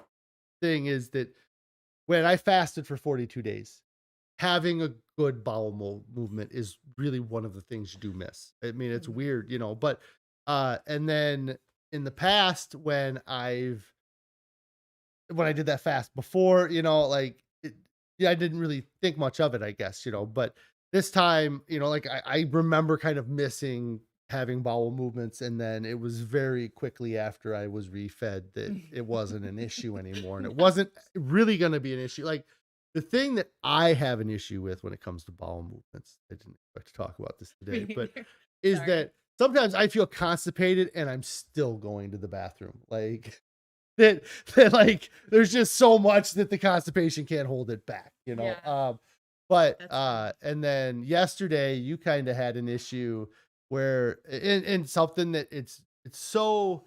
thing is that when I fasted for 42 days, having a good bowel movement is really one of the things you do miss. I mean, it's Mhm. weird, but and then in the past when I did that fast before, like yeah, I didn't really think much of it, I guess, but this time, like I remember kind of missing having bowel movements, and then it was very quickly after I was refed that it wasn't an issue anymore, and it No, wasn't really going to be an issue. Like the thing that I have an issue with when it comes to bowel movements, I didn't expect to talk about this me today, but neither. is Sorry. that sometimes I feel constipated and I'm still going to the bathroom. Like that like there's just so much that the constipation can't hold it back, Yeah, but that's true. and then yesterday you kind of had an issue where in something that it's so,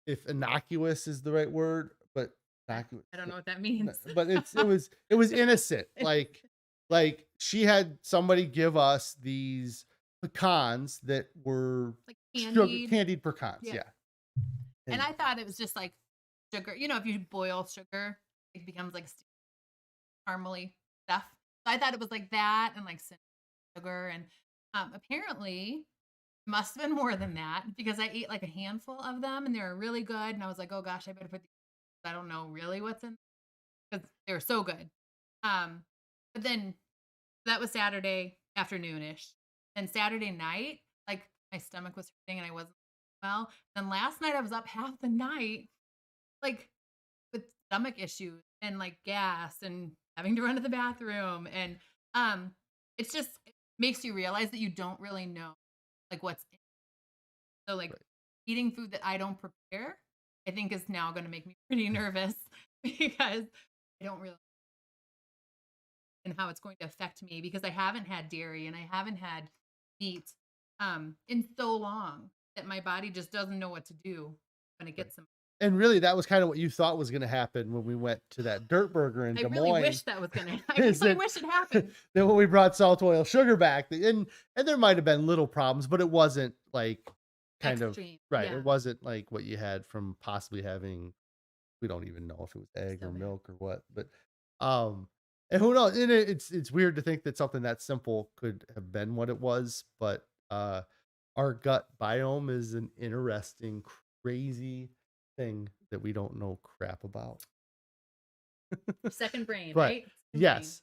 if innocuous is the right word, but innocuous, I don't know what that means. but it was innocent. Like she had somebody give us these pecans that were Like sugar candied. candied pecans, Yeah. yeah. And And I thought it was just like sugar. You know, if you boil sugar, it becomes like caramely stuff. So I thought it was like that and like sugar. And apparently, must have been more than that because I ate like a handful of them and they were really good. And I was like, oh gosh, I better put these. I don't know really what's in because they were so good. Um, but then that was Saturday afternoonish. And Saturday night, like my stomach was hurting and I wasn't well. Then last night I was up half the night, like with stomach issues and like gas and having to run to the bathroom. And um, it's just it makes you realize that you don't really know like what's in. So like right. eating food that I don't prepare, I think is now going to make me pretty nervous because I don't really and how it's going to affect me because I haven't had dairy and I haven't had meat in so long that my body just doesn't know what to do when it Right. gets them. And really, that was kinda what you thought was gonna happen when we went to that Dirt Burger in I Des really Moines, wish that was gonna. I is really that wish it happened. that when we brought salt oil sugar back, and there might have been little problems, but it wasn't like kind of Extreme, right, it yeah, wasn't like what you had from possibly having, we don't even know if it was egg so or bad. milk or what, but, um, and who knows? And it's weird to think that something that simple could have been what it was, but, our gut biome is an interesting, crazy thing that we don't know crap about. Second brain, But right? Second brain. yes,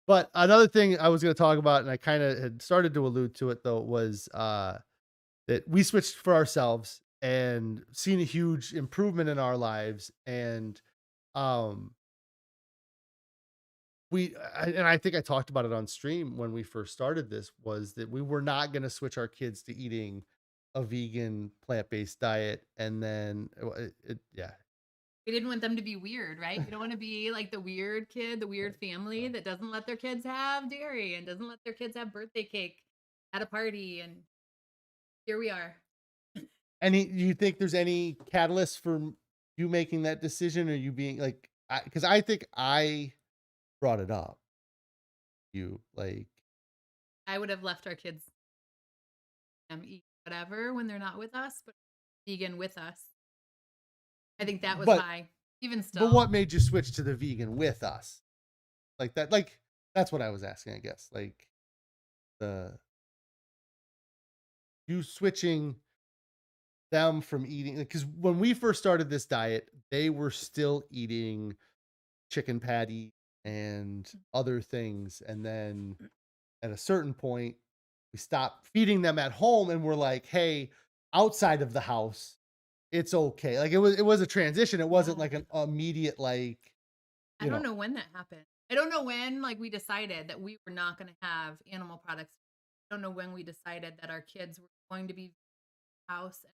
but another thing I was gonna talk about, and I kinda had started to allude to it though, was, that we switched for ourselves and seen a huge improvement in our lives, and, um, and I think I talked about it on stream when we first started this, was that we were not gonna switch our kids to eating a vegan plant-based diet, and then, yeah. We didn't want them to be weird, right? You don't want to be like the weird kid, the weird family that doesn't let their kids have dairy and doesn't let their kids have birthday cake at a party. And here we are. Any Do you think there's any catalyst for you making that decision, or you being like, because I think I brought it up. you? Like, I would have left our kids eat whatever when they're not with us, but vegan with us. I think that was but my even but still. what made you switch to the vegan with us? Like that, like that's what I was asking, I guess. Like the you switching them from eating, because when we first started this diet, they were still eating chicken patty and other things. And then at a certain point, we stopped feeding them at home and we're like, hey, outside of the house, it's okay. Like it was a transition. It wasn't Yeah. like an immediate like, I you don't know, know when that happened. I don't know when, like, we decided that we were not gonna have animal products. I don't know when we decided that our kids were going to be house and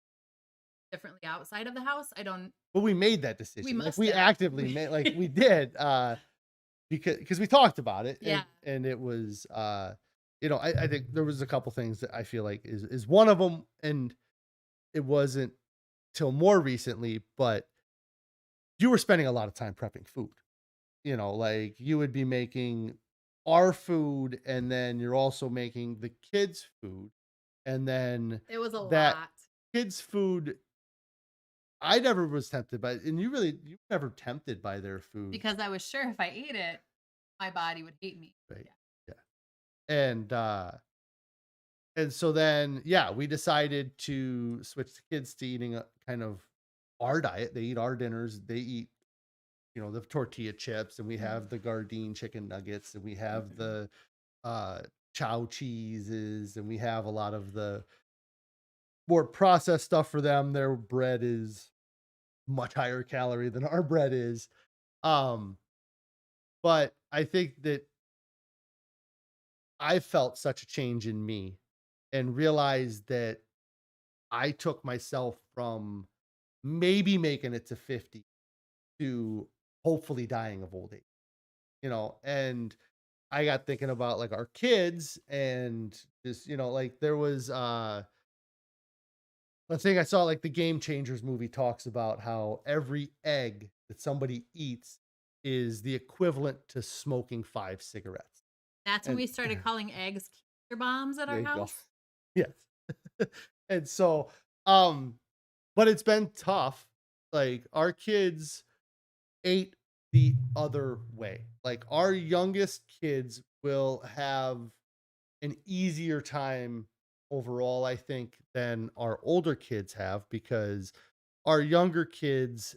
differently outside of the house. I don't but we made that we decision. Like must we have. actively made, like we did, because we talked about it, Yeah. and it was, I think there was a couple things that I feel like is one of them, and it wasn't till more recently, but you were spending a lot of time prepping food. Like you would be making our food, and then you're also making the kids' food, and then It was a that lot kids' food, I never was tempted by, and you were never tempted by their food, because I was sure if I ate it, my body would hate me. right? Yeah. Yeah. And so then, yeah, we decided to switch the kids to eating a kind of our diet. They eat our dinners. They eat, the tortilla chips, and we Mhm. have the Gardein chicken nuggets, and we have the uh chow cheeses, and we have a lot of the more processed stuff for them. Their bread is much higher calorie than our bread is. Um, but I think that I felt such a change in me and realized that I took myself from maybe making it to 50 to hopefully dying of old age, and I got thinking about like our kids, and just, like there was one thing I saw, like the Game Changers movie talks about how every egg that somebody eats is the equivalent to smoking 5 cigarettes. That's when And we started calling eggs cancer bombs at there our you go. house. Yes. And so, um, but it's been tough. Like our kids ate the other way. Like our youngest kids will have an easier time overall, I think, than our older kids have, because our younger kids,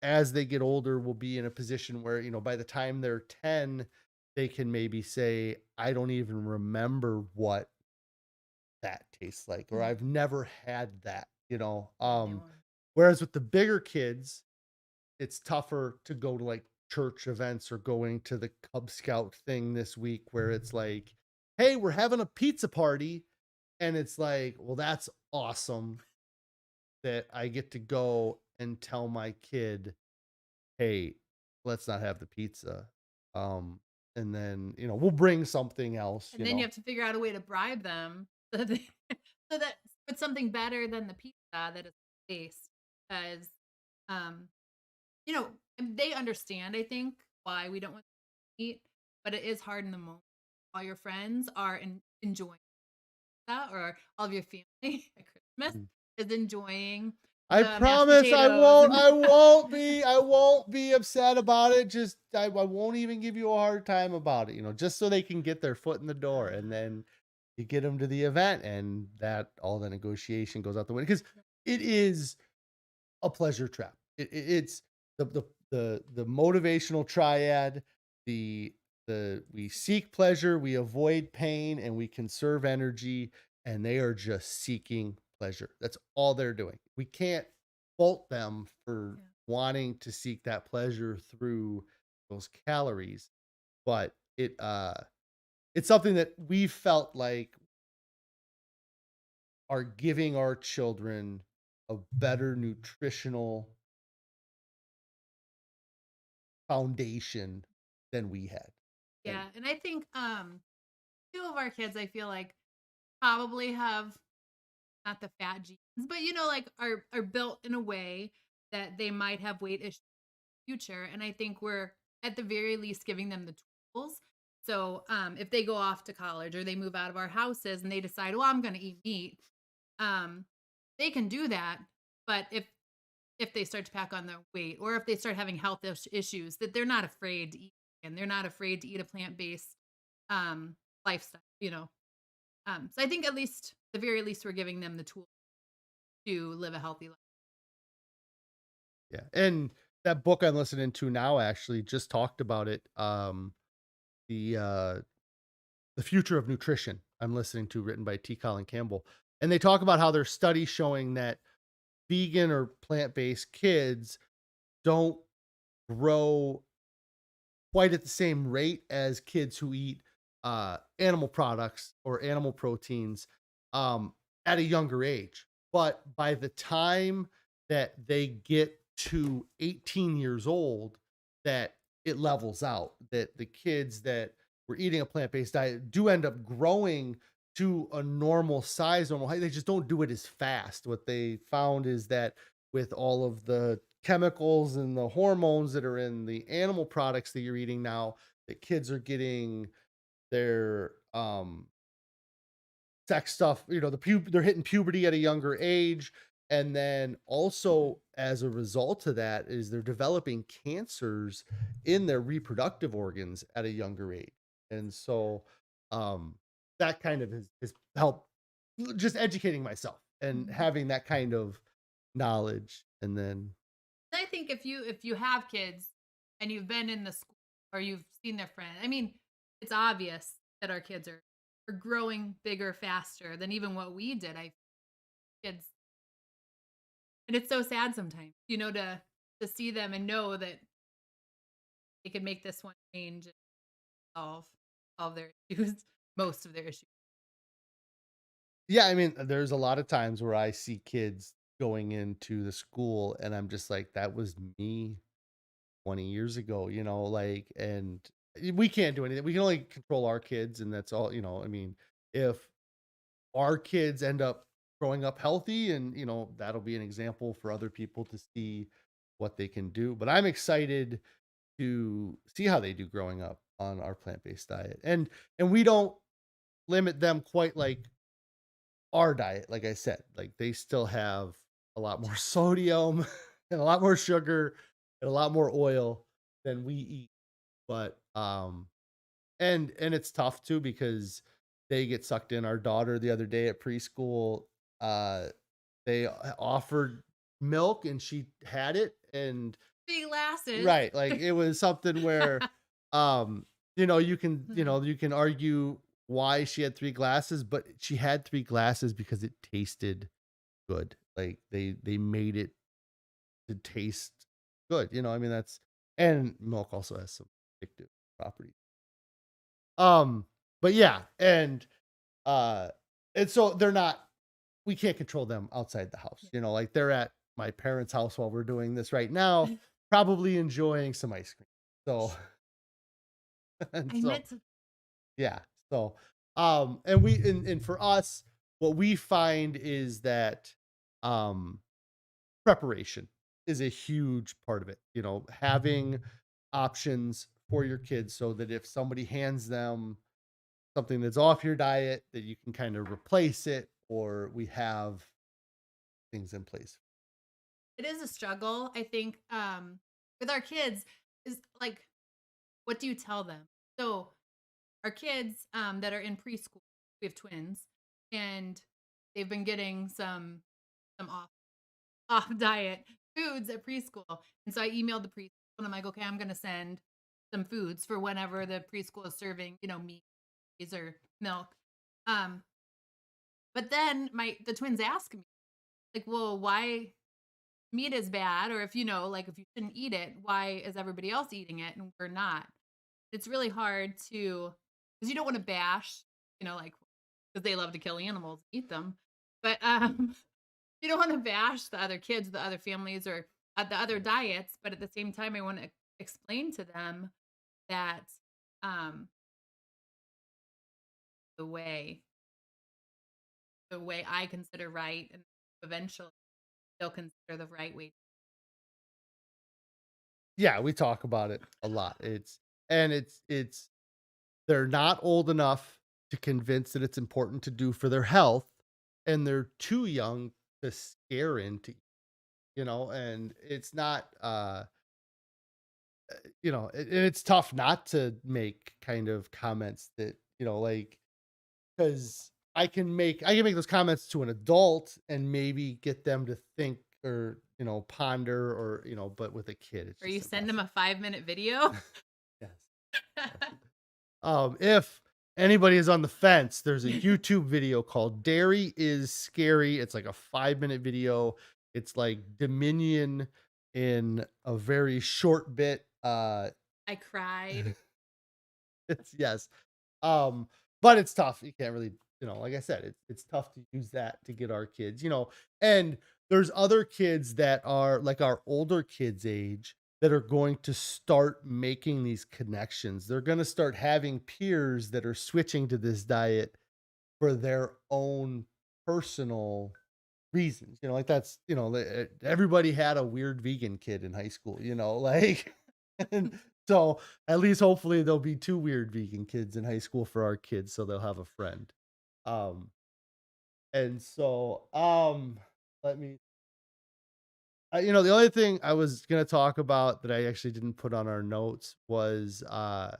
as they get older, will be in a position where, by the time they're 10, they can maybe say, I don't even remember what that tastes like, or Mhm. I've never had that, Yeah, they won't. whereas with the bigger kids, it's tougher to go to like church events or going to the Cub Scout thing this week where it's like, hey, we're having a pizza party. And it's like, well, that's awesome that I get to go and tell my kid, hey, let's not have the pizza. Um, and then, we'll bring something else, And then you have to figure out a way to bribe them so that they, so that it's something better than the pizza that is taste. Because, um, and they understand, I think, why we don't want to eat, but it is hard in the moment. All your friends are enjoying that, or all of your family at Christmas Mm. is enjoying I the mashed promise potatoes and I won't be upset about it. Just I won't even give you a hard time about it, just so they can get their foot in the door, and then you get them to the event, and that all the negotiation goes out the window, because it is a pleasure trap. It's the motivational triad, the we seek pleasure, we avoid pain, and we conserve energy, and they are just seeking pleasure. That's all they're doing. We can't fault them for yeah. wanting to seek that pleasure through those calories, but it's something that we felt like are giving our children a better nutritional foundation than we had. And Yeah, and I think two of our kids I feel like probably have not the fat genes, but like are built in a way that they might have weight issues in the future. And I think we're at the very least giving them the tools So, if they go off to college or they move out of our houses and they decide, "Well, I'm gonna eat meat," um, they can do that. But if they start to pack on their weight or if they start having health issues, that they're not afraid to eat and they're not afraid to eat a plant-based um, lifestyle, you know. So I think at least the very least we're giving them the tool to live a healthy life. Yeah, and that book I'm listening to now actually just talked about it. The The Future of Nutrition I'm listening to, written by T. Colin Campbell, and they talk about how there's studies showing that vegan or plant-based kids don't grow quite at the same rate as kids who eat animal products or animal proteins um, at a younger age. But by the time that they get to 18 years old, that it levels out. That the kids that were eating a plant-based diet do end up growing to a normal size, normal height. They just don't do it as fast. What they found is that with all of the chemicals and the hormones that are in the animal products that you're eating now, that kids are getting their sex stuff, they're hitting puberty at a younger age. And then also as a result of that is they're developing cancers in their reproductive organs at a younger age. And so um that kind of has helped just educating myself and Mhm. having that kind of knowledge. And then I think if you have kids and you've been in the school or you've seen their friend, I mean, it's obvious that our kids are growing bigger faster than even what we did. I kids, and it's so sad sometimes, to see them and know that they could make this one change and solve all their issues, most of their issues. yeah, I mean, there's a lot of times where I see kids going into the school and I'm just like, that was me 20 years ago, like, and we can't do anything. We can only control our kids, and that's all, I mean, if our kids end up growing up healthy, and, that'll be an example for other people to see what they can do. But I'm excited to see how they do growing up on our plant-based diet. And we don't limit them quite like our diet, like I said, like they still have a lot more sodium and a lot more sugar and a lot more oil than we eat. But and it's tough too because they get sucked in. Our daughter the other day at preschool, uh, they offered milk and she had it, and Big glasses. right, like, it was something where, Mhm. you can argue why she had 3 glasses, but she had 3 glasses because it tasted good. Like, they made it to taste good, I mean, that's and milk also has some addictive properties. Um, but yeah, uh, and so they're not we can't control them outside the house, like, they're at my parents' house while we're doing this right now, probably enjoying some ice cream. So and I so meant to. yeah. So and and for us, what we find is that um preparation is a huge part of it. Having options for your kids so that if somebody hands them something that's off your diet, that you can kind of replace it, or we have things in place. It is a struggle, I think, with our kids is like, what do you tell them? So our kids that are in preschool, we have twins, and they've been getting some off diet foods at preschool. And so I emailed the preschool and I'm like, okay, I'm gonna send some foods for whenever the preschool is serving, meat or milk. Um, but then the twins ask me, like, well, why meat is bad, or if like if you shouldn't eat it, why is everybody else eating it and we're not? It's really hard to because you don't want to bash, like because they love to kill animals, eat them, but you don't want to bash the other kids, the other families, or the other diets. But at the same time, I want to explain to them that um, the way the way I consider right, and eventually they'll consider the right way. Yeah, we talk about it a lot. It's they're not old enough to convince that it's important to do for their health, and they're too young to scare into, and it's not, it's tough not to make kind of comments that, like, because I can make those comments to an adult and maybe get them to think or, ponder or, but with a kid, it's Or you just send them impossible. a 5-minute video? Yes. If anybody is on the fence, there's a YouTube video called Dairy is Scary. It's like a 5-minute video. It's like Dominion in a very short bit. I cried. It's yes. Um, but it's tough. You can't really, like I said, it's tough to use that to get our kids, and there's other kids that are like our older kids' age that are going to start making these connections. They're going to start having peers that are switching to this diet for their own personal reasons. Like that's, everybody had a weird vegan kid in high school, like and so at least hopefully there'll be two weird vegan kids in high school for our kids so they'll have a friend. Um and so let me the only thing I was going to talk about that I actually didn't put on our notes was and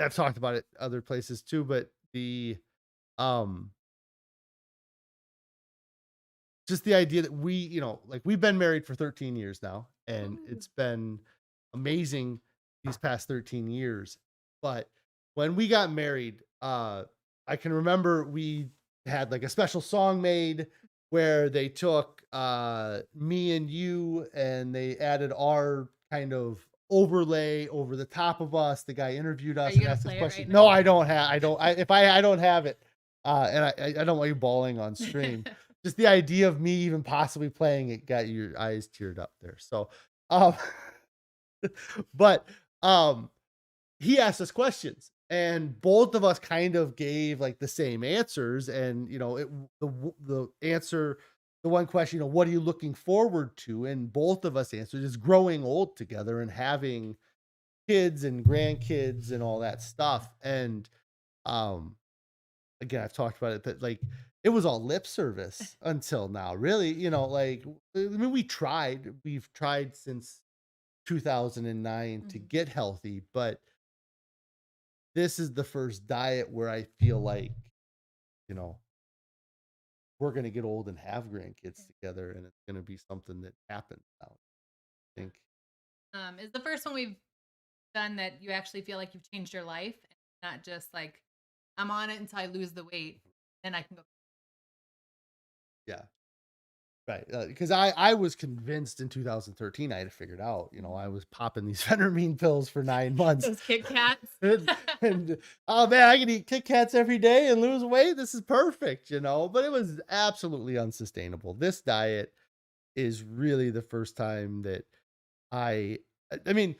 I've talked about it other places too, but the um just the idea that we, like we've been married for 13 years now, and Ooh. it's been amazing these past 13 years. But when we got married, I can remember we had like a special song made where they took me and you and they added our kind of overlay over the top of us. The guy interviewed Are us you and gonna asked us play it questions. right No, now? I don't have I don't have it. And I don't want you bawling on stream. Just the idea of me even possibly playing it got your eyes teared up there. So, um, but um, he asked us questions, and both of us kind of gave like the same answers. And the answer, the one question, what are you looking forward to? And both of us answered is growing old together and having kids and grandkids and all that stuff. And um, again, I've talked about it that like it was all lip service until now. Really, like I mean, we've tried since 2009 to Mhm. get healthy, but this is the first diet where I feel like, you know, we're gonna get old and have grandkids together, and it's gonna be something that happens now. I think, Is the first one we've done that you actually feel like you've changed your life, and not just like, "I'm on it until I lose the weight, then I can go." yeah. Right, because I was convinced in 2013 I had it figured out. I Mhm. was popping these Phentermine pills for 9 months, Those Kit Kats. and oh man, I can eat Kit Kats every day and lose weight. This is perfect. But it was absolutely unsustainable. This diet is really the first time that I, I mean,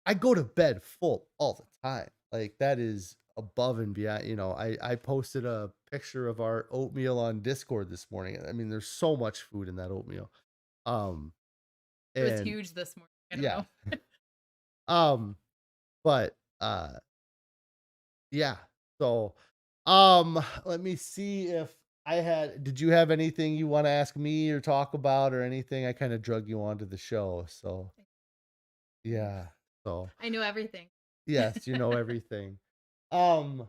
I go to bed full all the time. Like that is above and beyond. I posted a picture of our oatmeal on Discord this morning. I mean, there's so much food in that oatmeal. Um, It was and huge this morning. I don't yeah, know. um, but yeah. So, let me see if did you have anything you want to ask me or talk about or anything? I kind of drug you onto the show. So, yeah. So, I know everything. yes, you know everything. Um,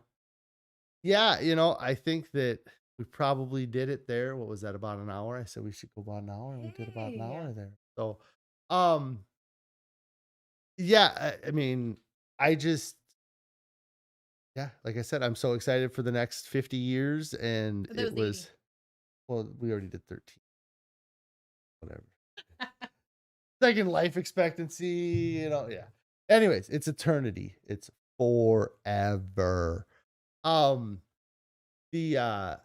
yeah, I think that we probably did it there. What was that, about an hour? I said we should go about an hour, and we did about an Hey. hour there. So, um, yeah, I mean, I just, yeah, like I said, I'm so excited for the next 50 years, and But that it was 80. was, well, we already did 13, whatever. Second life expectancy, yeah. Anyways, it's eternity. It's forever. Um, the I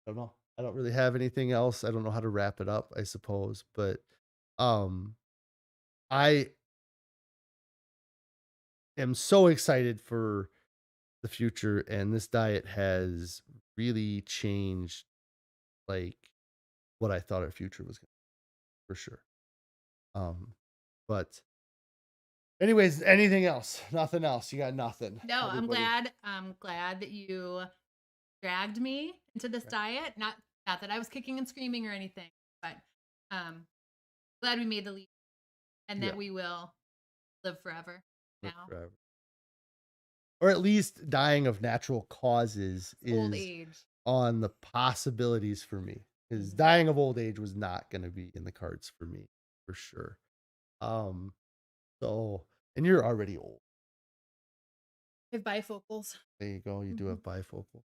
don't know. I don't really have anything else. I don't know how to wrap it up, I suppose, but um I am so excited for the future, and this diet has really changed like what I thought our future was gonna be, for sure. Um but Anyways, anything else? Nothing else. You got nothing. No, Everybody. I'm glad that you dragged me into this diet. Not that I was kicking and screaming or anything, but um glad we made the leap and Yeah. that we will live forever Live now. forever. Or at least dying of natural causes Old is age. on the possibilities for me. Because Mhm. dying of old age was not going to be in the cards for me, for sure. Um, so, and you're already old. I have bifocals. There you go. You do Mhm. have bifocal.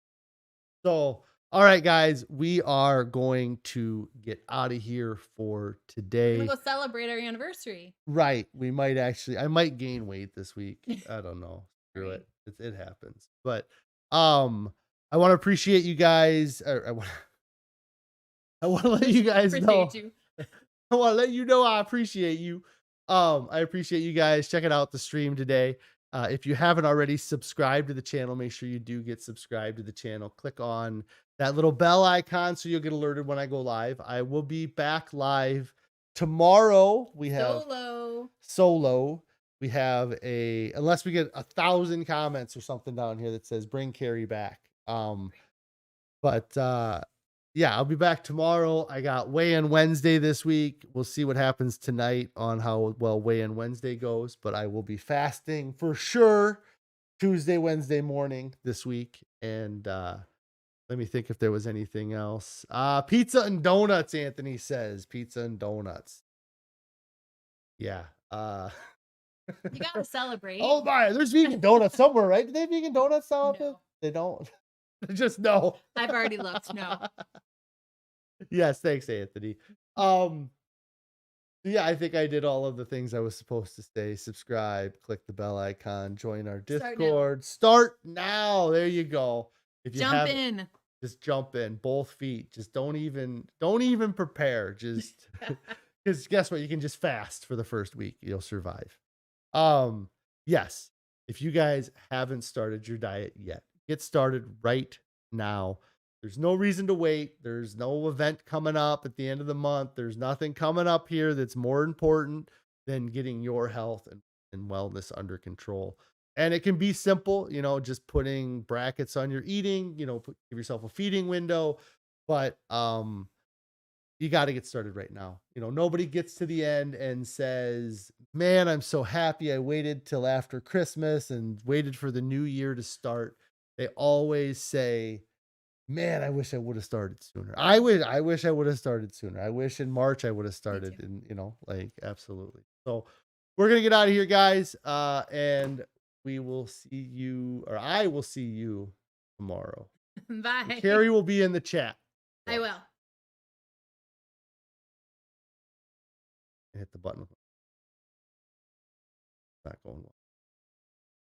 So, all right, guys, we are going to get out of here for We're gonna today. go celebrate our anniversary. Right. We might actually, I might gain weight this week. All I don't know. Screw right. it. It happens. But, um, I want to appreciate you guys. I want to let you guys Appreciate know. you. I want to let you know I appreciate you. I appreciate you guys checking out the stream today. If you haven't already subscribed to the channel, make sure you do get subscribed to the channel. Click on that little bell icon so you'll get alerted when I go live. I will be back live tomorrow. We have Solo. solo. We have a, unless we get 1,000 comments or something down here that says bring Karree back. But yeah, I'll be back tomorrow. I got weigh-in Wednesday this week. We'll see what happens tonight on how well weigh-in Wednesday goes, but I will be fasting for sure Tuesday, Wednesday morning this week. And let me think if there was anything else. Pizza and donuts, Anthony says. Pizza and donuts. Yeah. You gotta celebrate. Oh my, there's vegan donuts somewhere, right? Do they have vegan donuts now out there? No. They don't. Just no. I've already looked. No. Yes, thanks, Anthony. Um, yeah, I think I did all of the things I was supposed to say. Subscribe, click the bell icon, join our Start now. Discord. Start now. There you go. If you Jump haven't, in. just jump in, both feet. Just don't even prepare. Just because guess what? You can just fast for the first week. You'll survive. Um, yes. If you guys haven't started your diet yet, get started right now. There's no reason to wait. There's no event coming up at the end of the month. There's nothing coming up here that's more important than getting your health and wellness under control. And it can be simple, just putting brackets on your eating, give yourself a feeding window. But you got to get started right now. Nobody gets to the end and says, man, I'm so happy I waited till after Christmas and waited for the new year to start. They always say, man, I wish I would have started sooner. I wish I would have started sooner. I wish in March I would have Me started too. and like absolutely. So we're gonna get out of here, guys. And we will see you, or I will see you tomorrow. And Bye. Karree will be in the chat. I will. Hit the button. Not going well.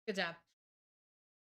Good job.